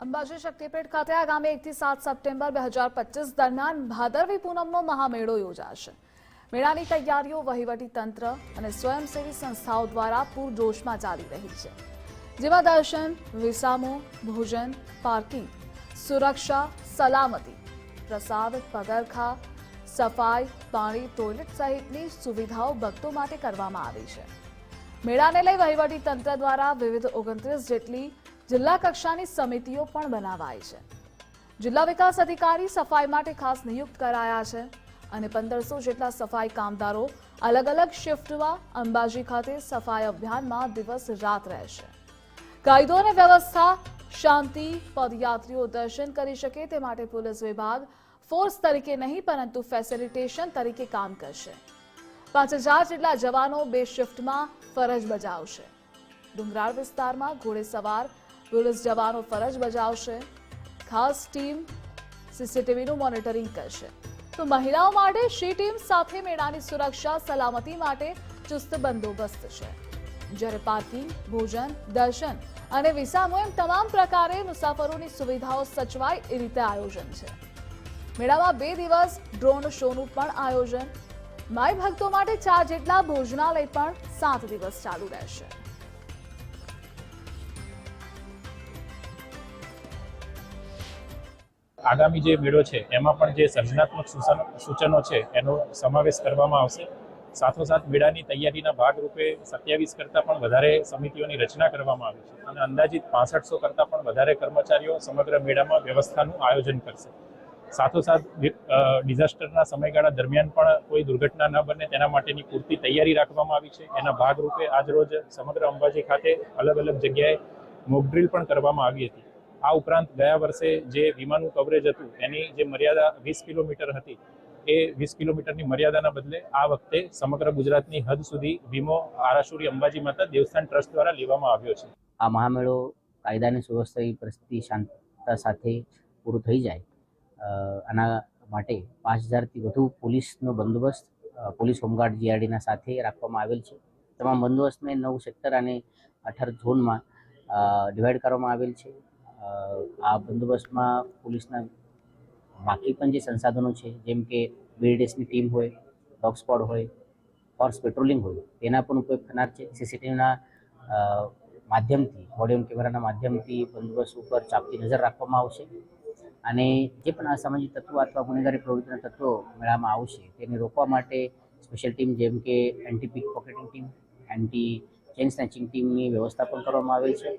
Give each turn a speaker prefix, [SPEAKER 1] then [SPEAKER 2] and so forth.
[SPEAKER 1] અંબાજી શક્તિપીઠ ખાતે આગામી 1 થી 7 સપ્ટેમ્બર 2025 દરમિયાન ભાદરવી પૂનમનો મહામેળો યોજાશે। મેળાની તૈયારીઓ વહીવટી તંત્ર અને સ્વયંસેવી સંસ્થાઓ દ્વારા પૂરજોશમાં ચાલી રહી છે, જેમાં દર્શન, વિસામો, ભોજન, પાર્કિંગ, સુરક્ષા, સલામતી, પ્રસાદ, પગરખા, સફાઈ, પાણી, ટોયલેટ સહિતની સુવિધાઓ ભક્તો માટે કરવામાં આવી છે। મેળાને લઈ વહીવટી તંત્ર દ્વારા વિવિધ 29 જેટલી જિલ્લા કક્ષાની સમિતિઓ પણ બનાવાઈ છે। જિલ્લા વિકાસ અધિકારી સફાઈ માટે ખાસ નિયુક્ત કરાયા છે અને 1500 જેટલા સફાઈ કામદારો અલગ અલગ શિફ્ટમાં અંબાજી ખાતે સફાઈ અભિયાનમાં દિવસ રાત રહેશે। કાયદો અને વ્યવસ્થા, શાંતિ, પદયાત્રીઓ દર્શન કરી શકે તે માટે પોલીસ વિભાગ ફોર્સ તરીકે નહીં પરંતુ ફેસિલિટેશન તરીકે કામ કરશે। 5000 જેટલા જવાનો 2 શિફ્ટમાં ફરજ બજાવશે। ડુંગરાળ વિસ્તારમાં ઘોડેસવાર પોલીસ જવાનો ફરજ બજાવશે। ખાસ ટીમ સીસીટીવીનું મોનિટરિંગ કરશે, તો મહિલાઓ માટે શી ટીમ સાથે મેળાની સુરક્ષા સલામતી માટે ચુસ્ત બંદોબસ્ત છે, જ્યારે પાર્કિંગ, ભોજન, દર્શન અને વિસામો એમ તમામ પ્રકારે મુસાફરોની સુવિધાઓ સચવાય એ રીતે આયોજન છે। મેળામાં 2 દિવસ ડ્રોન શોનું પણ આયોજન। માઈ ભક્તો માટે 4 જેટલા ભોજનાલય પણ 7 દિવસ ચાલુ રહેશે।
[SPEAKER 2] આગામી જે મેળો છે એમાં પણ જે સર્જનાત્મક સૂચનો છે એનો સમાવેશ કરવામાં આવશે। સાથોસાથ મેળાની તૈયારીના ભાગરૂપે 27 કરતાં પણ વધારે સમિતિઓની રચના કરવામાં આવી છે અને અંદાજિત 6500 કરતાં પણ વધારે કર્મચારીઓ સમગ્ર મેળામાં વ્યવસ્થાનું આયોજન કરશે। સાથોસાથ ડિઝાસ્ટરના સમયગાળા દરમિયાન પણ કોઈ દુર્ઘટના ન બને તેના માટેની પૂરતી તૈયારી રાખવામાં આવી છે। એના ભાગરૂપે આજરોજ સમગ્ર અંબાજી ખાતે અલગ અલગ જગ્યાએ મોક ડ્રીલ પણ કરવામાં આવી હતી। આ ઉપરાંત ગયા વર્ષે જે વીમાનું કવરેજ હતું એની જે મર્યાદા 20 કિલોમીટર હતી એ 20 કિલોમીટરની મર્યાદાના બદલે આ વખતે સમગ્ર ગુજરાતની હદ સુધી વીમો આરાસુરી અંબાજી માતા દેવસ્થાન ટ્રસ્ટ દ્વારા લેવામાં આવ્યો છે।
[SPEAKER 3] આ મહામેળો કાયદાની સુવ્યવસ્થા પરિસ્થિતિ શાંતતા સાથે પૂરું થઈ જાય આના માટે 5000થી વધુ પોલીસનો બંદોબસ્ત પોલીસ હોમગાર્ડ જીઆરડીના સાથે રાખવામાં આવેલ છે। તમામ બંદોબસ્તને 9 સેક્ટર અને 18 ઝોનમાં ડિવાઈડ કરવામાં આવેલ છે। આ બંદોબસ્તમાં પોલીસના બાકી પણ જે સંસાધનો છે, જેમ કે BDSની ટીમ હોય, ડોગ સ્ક્વોડ હોય, ફોર્સ પેટ્રોલિંગ હોય, તેના પણ ઉપયોગ થનાર છે। સીસીટીવીના માધ્યમથી, બોડી કેમેરાના માધ્યમથી બંદોબસ્ત ઉપર ચાંપતી નજર રાખવામાં આવશે અને જે પણ અસામાજિક તત્વો અથવા ગુનેગારી પ્રવૃત્તિના તત્વો મેળામાં આવશે તેને રોકવા માટે સ્પેશિયલ ટીમ જેમ કે anti pickpocketing team, anti chain snatching ટીમની વ્યવસ્થા પણ કરવામાં આવેલ છે।